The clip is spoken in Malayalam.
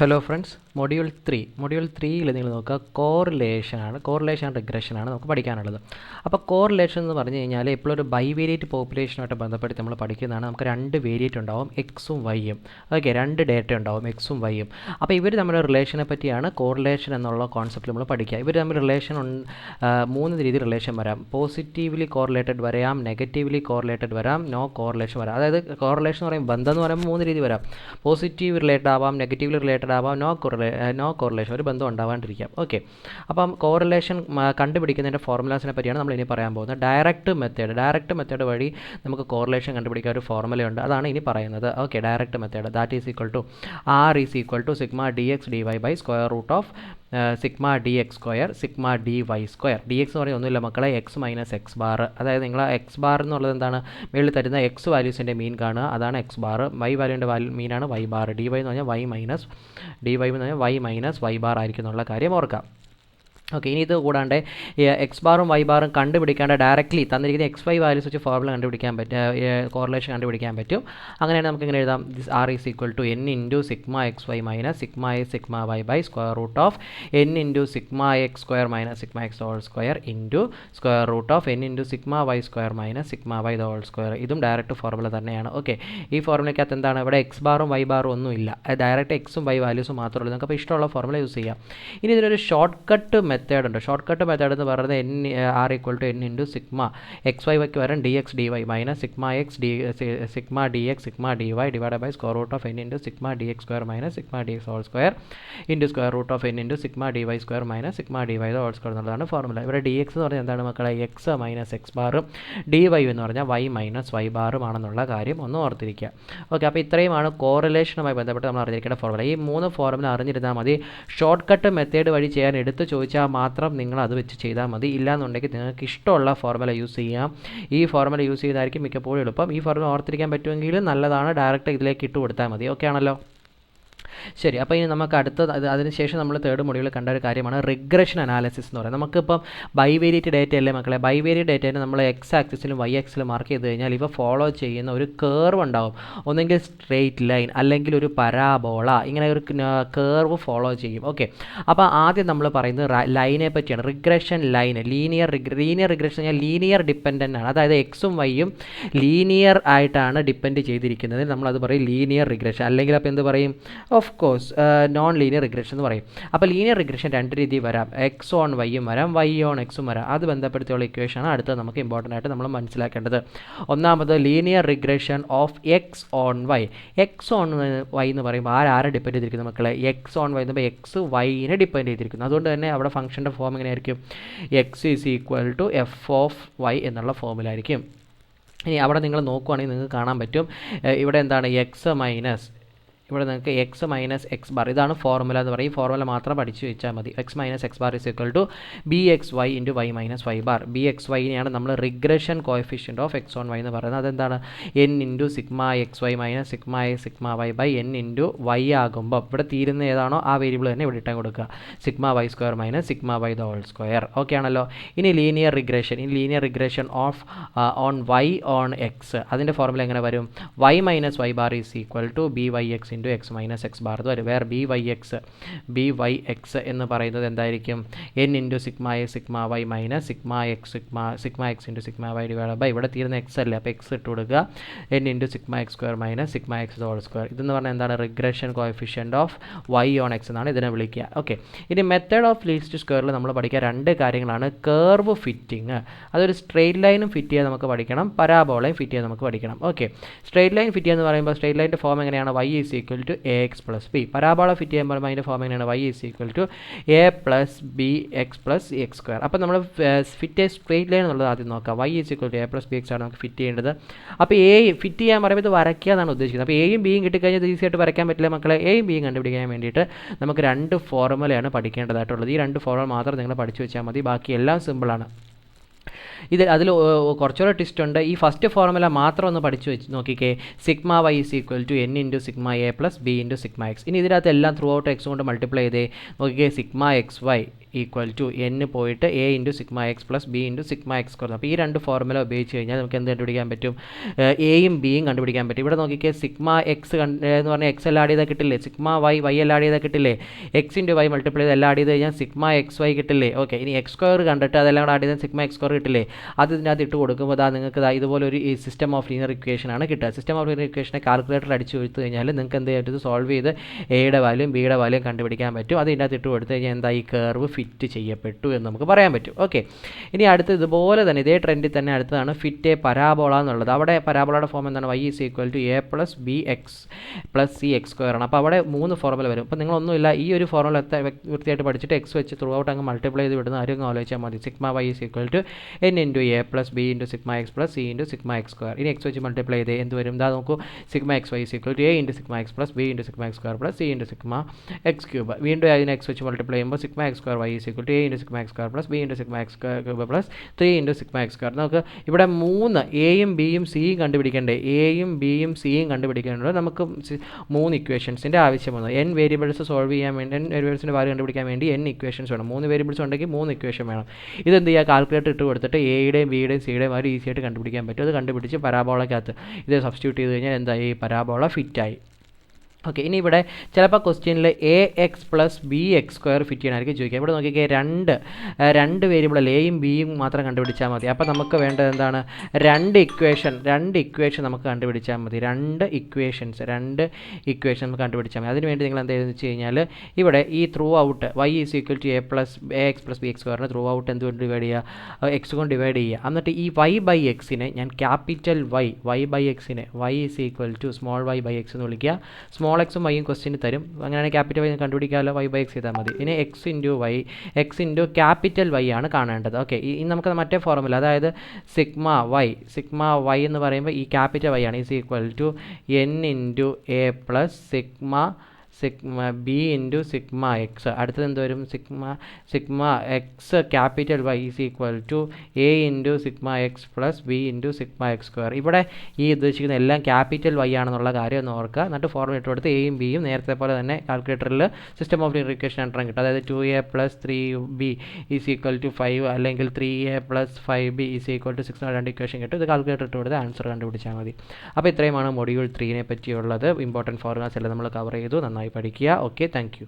ഹലോ ഫ്രണ്ട്സ്, മൊഡ്യൂൾ 3യിൽ നിങ്ങൾ നോക്കുക കോറിലേഷൻ ആൻഡ് റിഗ്രഷൻ ആണ് നമുക്ക് പഠിക്കാനുള്ളത്. അപ്പോൾ കോറിലേഷൻ എന്ന് പറഞ്ഞു കഴിഞ്ഞാൽ ഇപ്പോൾ ഒരു ബൈവേരിയേറ്റ് പോപ്പുലേഷനുമായിട്ട് ബന്ധപ്പെട്ട് നമ്മൾ പഠിക്കുന്നതാണ്. നമുക്ക് രണ്ട് വേരിയേറ്റ് ഉണ്ടാവും, എക്സും വൈയും. ഓക്കെ, രണ്ട് ഡേറ്റ ഉണ്ടാവും, എക്സും വൈയും. അപ്പോൾ ഇവർ തമ്മിലുള്ള റിലേഷനെ പറ്റിയാണ് കോറിലേഷൻ എന്നുള്ള കോൺസെപ്റ്റ് നമ്മൾ പഠിക്കുക. ഇവർ തമ്മിൽ റിലേഷൻ മൂന്ന് രീതിയിൽ റിലേഷൻ വരാം. പോസിറ്റീവ്ലി കോറിലേറ്റഡ് വരാം, നെഗറ്റീവ്ലി കോറിലേറ്റഡ് വരാം, നോ കോറിലേഷൻ വരാം. അതായത് കോറിലേഷൻ എന്ന് പറയുമ്പോൾ ബന്ധം എന്ന് പറയുമ്പോൾ മൂന്ന് രീതി വരാം. പോസിറ്റീവ് റിലേറ്റഡ് ആവാം, നെഗറ്റീവ്ലി റിലേറ്റഡ് ആവാം, നോ കോറിലേഷൻ, ഒരു ബന്ധം ഉണ്ടാവാണ്ടിരിക്കാം. ഓക്കെ, അപ്പം കോറിലേഷൻ കണ്ടുപിടിക്കുന്നതിൻ്റെ ഫോർമുലാസിനെ പറ്റിയാണ് നമ്മൾ ഇനി പറയാൻ പോകുന്നത്. ഡയറക്റ്റ് മെത്തേഡ് വഴി നമുക്ക് കോറിലേഷൻ കണ്ടുപിടിക്കാൻ ഒരു ഫോർമുലയുണ്ട്, അതാണ് ഇനി പറയുന്നത്. Okay, direct method that is equal to R is equal to sigma D X D Y by square root of sigma D X square sigma D Y square. D X എന്ന് പറയുന്നത് ഒന്നുമില്ല മക്കളെ, എക്സ് മൈനസ് എക്സ് ബാർ. അതായത് നിങ്ങൾ എക്സ് ബാർ എന്നുള്ളത് എന്താണ്, മേളിൽ തരുന്ന എക്സ് വാല്യൂസിൻ്റെ മീൻ കാണുക, അതാണ് എക്സ് ബാർ. വൈ വാല്യൂൻ്റെ മീനാണ് വൈ ബാർ. ഡി വൈ എന്ന് പറഞ്ഞാൽ വൈ മൈനസ് വൈ ബാർ ആയിരിക്കും എന്നുള്ള കാര്യം ഓർക്കാം. ഓക്കെ, ഇനി ഇത് കൂടാണ്ട് എക്സ് ബാറും വൈ ബാറും കണ്ടുപിടിക്കാണ്ട് ഡയറക്റ്റ്ലി തന്നിരിക്കുന്ന എക്സ് വൈ വാല്യൂസ് വെച്ച് ഫോർമുല കണ്ടുപിടിക്കാൻ പറ്റും, കോറിലേഷൻ കണ്ടുപിടിക്കാൻ പറ്റും. അങ്ങനെയാണ് നമുക്ക് ഇങ്ങനെ എഴുതാം, this R is equal to N into sigma X Y minus sigma X sigma Y by square root of N into sigma X square minus sigma X whole square into square root of N into sigma Y square minus sigma Y whole square. ഇതും ഡയറക്റ്റ് ഫോർമുല തന്നെയാണ്. ഓക്കെ, ഈ ഫോർമുലയ്ക്കകത്ത് എന്താണ്, ഇവിടെ എക്സ് ബാറും വൈ ബാറും ഒന്നുമില്ല, ഡയറക്റ്റ് എക്സും വൈ വാല്യൂസും മാത്രമേ ഉള്ളൂ. നമുക്ക് അപ്പോൾ ഇഷ്ടമുള്ള ഫോർമുല യൂസ് ചെയ്യാം. ഇനി ഇതിലൊരു ഷോർട്ട് കട്ട് മെത്തേഡ് ഉണ്ട്. ഷോർട്ട് കട്ട് മെത്തേഡ് എന്ന് പറയുന്നത് N R equal to N into sigma X Y വയ്ക്ക് വരാൻ D X D Y minus sigma D X sigma D Y divide by square root of N into sigma D X square minus sigma D X whole square into square root of N into sigma D Y square minus sigma D Y whole square എന്നുള്ളതാണ് ഫോർമുല. ഇവിടെ ഡി എക്സ് എന്ന് പറഞ്ഞാൽ എന്താണ് മക്കളെ, എക്സ് മൈനസ് എക്സ് ബാറും ഡി വൈ എന്ന് പറഞ്ഞാൽ വൈ മൈനസ് വൈ ബാറും ആണെന്നുള്ള കാര്യം ഒന്ന് ഓർത്തിരിക്കുക. ഓക്കെ, അപ്പോൾ ഇത്രയുമാണ് കോറിലേഷനുമായി ബന്ധപ്പെട്ട് നമ്മൾ അറിഞ്ഞിരിക്കേണ്ട ഫോർമുല. ഈ മൂന്ന് ഫോർമുല അറിഞ്ഞിരുന്നാൽ മതി. ഷോർട്ട് കട്ട് മെത്തേഡ് വഴി ചെയ്യാൻ എടുത്ത് ചോദിച്ചാൽ മാത്രം നിങ്ങൾ അത് വെച്ച് ചെയ്താൽ മതി. ഇല്ലാന്നുണ്ടെങ്കിൽ നിങ്ങൾക്ക് ഇഷ്ടമുള്ള ഫോർമുല യൂസ് ചെയ്യാം. ഈ ഫോർമുല യൂസ് ചെയ്തായിരിക്കും മിക്കപ്പോഴും എളുപ്പം. ഈ ഫോർമുല ഓർത്തിരിക്കാൻ പറ്റുമെങ്കിൽ നല്ലതാണ്, ഡയറക്റ്റ് ഇതിലേക്ക് ഇട്ട് കൊടുത്താൽ മതി. ഓക്കെ ആണല്ലോ. ശരി, അപ്പോൾ ഇനി നമുക്ക് അതിനുശേഷം നമ്മൾ തേർഡ് മൊഡ്യൂളിൽ കണ്ട ഒരു കാര്യമാണ് റിഗ്രഷൻ അനാലിസിസ് എന്ന് പറയുന്നത്. നമുക്കിപ്പം ബൈവേരിയേറ്റ് ഡേറ്റ അല്ലേ മക്കളെ, ബൈവേരിയേറ്റ് ഡേറ്റേനെ നമ്മൾ എക്സ് ആക്സിസിലും വൈ ആക്സിലും മാർക്ക് ചെയ്ത് കഴിഞ്ഞാൽ ഇവ ഫോളോ ചെയ്യുന്ന ഒരു കർവ് ഉണ്ടാവും. ഒന്നെങ്കിൽ സ്ട്രെയിറ്റ് ലൈൻ അല്ലെങ്കിൽ ഒരു പരാബോള, ഇങ്ങനെ ഒരു കർവ് ഫോളോ ചെയ്യും. ഓക്കെ, അപ്പോൾ ആദ്യം നമ്മൾ പറയുന്നത് ലൈനെ പറ്റിയാണ്. റിഗ്രഷൻ ലൈൻ, ലീനിയർ റിഗ്രഷൻ കഴിഞ്ഞാൽ ലീനിയർ ഡിപ്പെൻഡൻ്റ് ആണ്. അതായത് എക്സും വൈയും ലീനിയർ ആയിട്ടാണ് ഡിപ്പെൻഡ് ചെയ്തിരിക്കുന്നത്. നമ്മളത് പറയും ലീനിയർ റിഗ്രഷൻ. അല്ലെങ്കിൽ അപ്പോൾ എന്ത് പറയും, of course non linear regression എന്ന് പറയും. അപ്പോൾ ലീനിയർ റിഗ്രഷൻ രണ്ട് രീതിയിൽ വരാം, എക്സ് ഓൺ വൈയും വരാം, വൈ ഓൺ എക്സും വരാം. അത് ബന്ധപ്പെടുത്തിയുള്ള ഇക്വേഷനാണ് അടുത്തത് നമുക്ക് ഇമ്പോർട്ടൻ്റ് ആയിട്ട് നമ്മൾ മനസ്സിലാക്കേണ്ടത്. ഒന്നാമത് linear regression of X on Y. X on Y എന്ന് പറയുമ്പോൾ ആരെ ഡിപ്പെൻഡ് ചെയ്തിരിക്കുന്നു മക്കളെ, എക്സ് ഓൺ വൈ എന്ന് പറയുമ്പോൾ എക്സ് വൈനെ ഡിപ്പെൻഡ് ചെയ്തിരിക്കുന്നു. അതുകൊണ്ട് തന്നെ അവിടെ ഫംഗ്ഷൻ്റെ ഫോം എങ്ങനെയായിരിക്കും, X is equal to F of Y എന്നുള്ള ഫോമിലായിരിക്കും. ഇനി അവിടെ നിങ്ങൾ നോക്കുവാണെങ്കിൽ നിങ്ങൾക്ക് കാണാൻ പറ്റും, ഇവിടെ എന്താണ് എക്സ് മൈനസ്, ഇവിടെ നിങ്ങൾക്ക് എക്സ് മൈനസ് എക്സ് ബാർ, ഇതാണ് ഫോർമുല എന്ന് പറയും. ഈ ഫോർമുല മാത്രം പഠിച്ചു വെച്ചാൽ മതി. X minus X bar is equal to B X Y into Y minus Y bar. B X വൈനെയാണ് നമ്മൾ regression coefficient of X on Y എന്ന് പറയുന്നത്. അതെന്താണ്, N into sigma X Y minus sigma X sigma Y by N into Y ആകുമ്പോൾ ഇവിടെ തീരുന്ന ഏതാണോ ആ വേരിയബിൾ തന്നെ ഇവിടെ ഇട്ടാൽ കൊടുക്കുക, sigma Y square minus sigma Y the whole square. Okay ആണല്ലോ. ഇനി linear regression of on Y on X, അതിൻ്റെ ഫോർമുല എങ്ങനെ വരും, Y minus Y bar is equal to B Y X into X minus X bar വരും. വേറെ ബി വൈ എക്സ് എന്ന് പറയുന്നത് എന്തായിരിക്കും, N into sigma X sigma Y minus sigma X into sigma Y divide by ഇവിടെ തീരുന്ന എക്സ് അല്ലേ, അപ്പോൾ എക്സ് ഇട്ട് കൊടുക്കുക, N into sigma X square minus sigma X whole square. ഇതെന്ന് പറഞ്ഞാൽ എന്താണ്, regression coefficient of Y on X എന്നാണ് ഇതിനെ വിളിക്കുക. ഓക്കെ, ഇനി മെത്തേഡ് ഓഫ് ലീസ്റ്റ് സ്ക്വയറിൽ നമ്മൾ പഠിക്കുക രണ്ട് കാര്യങ്ങളാണ്. കർവ് ഫിറ്റിംഗ്, അതൊരു സ്ട്രെയിറ്റ് ലൈനും ഫിറ്റ് ചെയ്യാൻ നമുക്ക് പഠിക്കണം, പരാബോളയും ഫിറ്റ് ചെയ്യാൻ നമുക്ക് പഠിക്കണം. ഓക്കെ, സ്ട്രെയിറ്റ് ലൈൻ ഫിറ്റ് എന്ന് പറയുമ്പോൾ സ്ട്രെയിറ്റ് ലൈൻ്റെ ഫോം എങ്ങനെയാണ്, Y is equal to A X plus B. Parabola fit ചെയ്യുമ്പോൾ അതിൻ്റെ ഫോം എങ്ങനെയാണ്, Y is equal to A plus B X plus X square. അപ്പോൾ നമ്മൾ ഫിറ്റ് സ്ട്രെയിറ്റ് ലൈൻ എന്നുള്ളത് ആദ്യം നോക്കാം. Y is equal to A plus B X ആണ് നമുക്ക് ഫിറ്റ് ചെയ്യേണ്ടത്. അപ്പോൾ എ ഫിറ്റ് ചെയ്യാൻ പറയുമ്പോൾ ഇത് വരയ്ക്കുക എന്നാണ് ഉദ്ദേശിക്കുന്നത്. അപ്പോൾ എയും ബിയും കിട്ടിക്കഴിഞ്ഞാൽ ഈസി ആയിട്ട് വരയ്ക്കാൻ പറ്റില്ല മക്കളെ. എയും ബിയും കണ്ടുപിടിക്കാൻ വേണ്ടിയിട്ട് നമുക്ക് രണ്ട് ഫോർമുലയാണ് പഠിക്കേണ്ടതായിട്ടുള്ളത്. ഈ രണ്ട് ഫോർമുല മാത്രം നിങ്ങൾ പഠിച്ചു വെച്ചാൽ മതി, ബാക്കി എല്ലാം സിമ്പിളാണ്. അതിൽ കുറച്ചുകൂടെ ട്വിസ്റ്റ് ഉണ്ട്. ഈ ഫസ്റ്റ് ഫോർമുല മാത്രം ഒന്ന് പഠിച്ചു വെച്ച് നോക്കിക്കേ, sigma Y is equal to N into sigma A plus B into sigma X. ഇനി ഇതിനകത്ത് എല്ലാം ത്രൂ ഔട്ട് എക്സ് കൊണ്ട് മൾട്ടിപ്ലൈ ചെയ്തേ നോക്കിക്കേ, sigma X Y equal to n പോയിട്ട് a into sigma X plus B into sigma X square. അപ്പോൾ ഈ രണ്ട് ഫോർമുല ഉപയോഗിച്ച് കഴിഞ്ഞാൽ നമുക്ക് എന്ത് കണ്ടുപിടിക്കാൻ പറ്റും? എയും ബിയും കണ്ടുപിടിക്കാൻ പറ്റും. ഇവിടെ നോക്കിക്കേ, സിഗ്മ എക്സ് എന്ന് പറഞ്ഞാൽ എക്സ് എല്ലാം ആഡ് ചെയ്താൽ കിട്ടില്ലേ, സിഗ്മ വൈ എല്ലാം ആഡ് ചെയ്താൽ കിട്ടില്ലേ, എക്സ് ഇൻറ്റു വൈ മൾട്ടിപ്ലൈ ചെയ്ത് എല്ലാം ആഡ് ചെയ്ത് കഴിഞ്ഞാൽ സിഗ്മ എക്സ് വൈ കിട്ടില്ലേ. ഓക്കെ, ഇനി എക്സ് സ്ക്വയർ കണ്ടിട്ട് അതെല്ലാം കൂടെ ആഡ് ചെയ്താൽ സിഗ്മ എക്സ് സ്ക്വയർ കിട്ടില്ലേ. അത് ഇതിനകത്ത് ഇട്ട് കൊടുക്കുമ്പോൾ നിങ്ങൾക്ക് ഇതുപോലെ ഒരു സിസ്റ്റം ഓഫ് ലീനിയർ ഇക്വേഷൻ ആണ് കിട്ടുക. സിസ്റ്റം ഓഫ് ലീനിയർ ഇക്വേഷനെ കാൽക്കുലേറ്റർ അടിച്ച് കൊടുത്തു കഴിഞ്ഞാൽ നിങ്ങൾക്ക് എന്ത് ചെയ്യാൻ പറ്റും? സോൾവ് ചെയ്ത് എയുടെ വാല്യൂം ബിയുടെ വാല്യൂം കണ്ടുപിടിക്കാൻ പറ്റും. അത് ഇതിനകത്ത് ഇട്ട് കൊടുത്തു കഴിഞ്ഞാൽ എന്താ, ഈ കർവ് ഫിറ്റ് ചെയ്യപ്പെട്ടു എന്ന് നമുക്ക് പറയാൻ പറ്റും. ഓക്കെ, ഇനി അടുത്ത് ഇതുപോലെ തന്നെ ഇതേ ട്രെൻഡിൽ തന്നെ അടുത്തതാണ് ഫിറ്റ് എ പരാബോള എന്നുള്ളത്. അവിടെ പരാബോളയുടെ ഫോം എന്താണ്? y is equal to A plus B X plus C X square ആണ്. അപ്പോൾ അവിടെ 3 ഫോർമുല വരും. അപ്പോൾ നിങ്ങളൊന്നുമില്ല, ഈ ഒരു ഫോർമുല വൃത്തിയായിട്ട് പഠിച്ചിട്ട് എക്സ് വെച്ച് ത്രൂ ഔട്ട് അങ്ങ് മൾട്ടിപ്ലൈ ചെയ്ത് വിടുന്ന ആരും ആലോചിച്ചാൽ മതി. Sigma Y is equal to N into A plus B into sigma X plus C into sigma X square. ഇനി എക്സ് വെച്ച് മൾട്ടിപ്ലൈ ചെയ്ത് എന്ത് വരും? ഇതാ നോക്കൂ, sigma X Y is equal to A into sigma X plus B into sigma X square plus C into sigma X cube. വീണ്ടും അതിന് എക്സ് വെച്ച് മൾട്ടിപ്ലൈ ചെയ്യുമ്പോൾ sigma X square Y is equal to A into sigma X square plus B into sigma X cube plus 3 into sigma X square. നമുക്ക് ഇവിടെ 3 എയും ബിയും സിയും കണ്ടുപിടിക്കേണ്ടേ, എയും ബിയും സിയും കണ്ടുപിടിക്കേണ്ടത് നമുക്ക് 3 ഇക്വേഷൻസിൻ്റെ ആവശ്യം വന്നു. n വേരിയബിൾസ് സോൾവ് ചെയ്യാൻ വേണ്ടി, n വേരിയബിൾസിൻ്റെ വാല്യൂ കണ്ടുപിടിക്കാൻ വേണ്ടി n ഇക്വേഷൻസ് വേണം. 3 വേരിയബിൾസ് ഉണ്ടെങ്കിൽ 3 ഇക്വേഷൻ വേണം. ഇതെന്ത് ചെയ്യുക? കാൽക്കുലേറ്റർ ഇട്ട് കൊടുത്തിട്ട് എയുടെയും ബിയുടെയും സിയുടെയും വാല്യൂ ഈസി ആയിട്ട് കണ്ടുപിടിക്കാൻ പറ്റും. അത് കണ്ടുപിടിച്ച് പരാബോളക്കകത്ത് ഇത് സബ്സ്റ്റിറ്റ്യൂട്ട് ചെയ്ത് കഴിഞ്ഞാൽ എന്തായി? പരാബോള ഫിറ്റായി. ഓക്കെ, ഇനി ഇവിടെ ചിലപ്പോൾ ക്വസ്റ്റ്യനിൽ A X plus B X square fit ചെയ്യാനായിരിക്കും ചോദിക്കുക. ഇവിടെ നോക്കിക്കേ, രണ്ട് വേരിയബിൾ എയും ബിയും മാത്രം കണ്ടുപിടിച്ചാൽ മതി. അപ്പോൾ നമുക്ക് വേണ്ടത് എന്താണ്? രണ്ട് ഇക്വേഷൻ നമുക്ക് കണ്ടുപിടിച്ചാൽ മതി. രണ്ട് ഇക്വേഷൻസ് നമുക്ക് കണ്ടുപിടിച്ചാൽ മതി. അതിനുവേണ്ടി നിങ്ങൾ എന്ത് ചെയ്തെന്ന് വെച്ച് കഴിഞ്ഞാൽ, ഇവിടെ ഈ throughout Y is equal to A X plus B X സ്ക്വയറിന് ത്രൂ ഔട്ട് എന്തുകൊണ്ട് ഡിവൈഡ് ചെയ്യുക? എക്സ് കൊണ്ട് ഡിവൈഡ് ചെയ്യുക. എന്നിട്ട് ഈ വൈ ബൈ എക്സിനെ ഞാൻ ക്യാപിറ്റൽ വൈ ബൈ എക്സിനെ Y is equal to small Y by X എന്ന് വിളിക്കുക. സ്മോൾ എക്സും വൈയും ക്വസ്റ്റ്യന് തരും. അങ്ങനെയാണെങ്കിൽ ക്യാപിറ്റൽ വൈ കണ്ടുപിടിക്കാമല്ലോ, വൈ ബൈ എക്സ് ചെയ്താൽ മതി. ഇനി എക്സ് ഇൻറ്റു ക്യാപിറ്റൽ വൈ ആണ് കാണേണ്ടത്. ഓക്കെ, ഇനി നമുക്ക് മറ്റേ ഫോർമുല, അതായത് സിഗ്മ വൈ എന്ന് പറയുമ്പോൾ ഈ ക്യാപിറ്റൽ വൈ ആണ്, is equal to N into A plus sigma B into sigma X. അടുത്തത് എന്ത് വരും? Sigma X capital Y is equal to A into sigma X plus B into sigma X square. ഇവിടെ ഈ ഉദ്ദേശിക്കുന്ന എല്ലാം ക്യാപിറ്റൽ വൈ ആണെന്നുള്ള കാര്യം ഒന്ന് ഓർക്കുക. എന്നിട്ട് ഫോർമുല ഇട്ട് കൊടുത്ത് എയും ബിയും നേരത്തെ പോലെ തന്നെ കാൽക്കുലേറ്ററിൽ സിസ്റ്റം ഓഫ് ലീനിയർ ഇക്വേഷൻ എണ്ണം കിട്ടും. അതായത് 2a plus 3b is equal to 5 അല്ലെങ്കിൽ 3a plus 5b is equal to 6 രണ്ട് ഇക്വേഷൻ കിട്ടും. ഇത് കാൽക്കുലേറ്റർ ഇട്ട് കൊടുത്ത് ആൻസർ കണ്ടുപിടിച്ചാൽ മതി. അപ്പോൾ ഇത്രയുമാണ് മൊഡ്യൂൾ 3 പറ്റിയുള്ളത്. ഇമ്പോർട്ടൻറ്റ് ഫോർമുലാസ് എല്ലാം നമ്മൾ കവർ ചെയ്തു. നന്നായി പഠിക്കുക. Okay, thank you.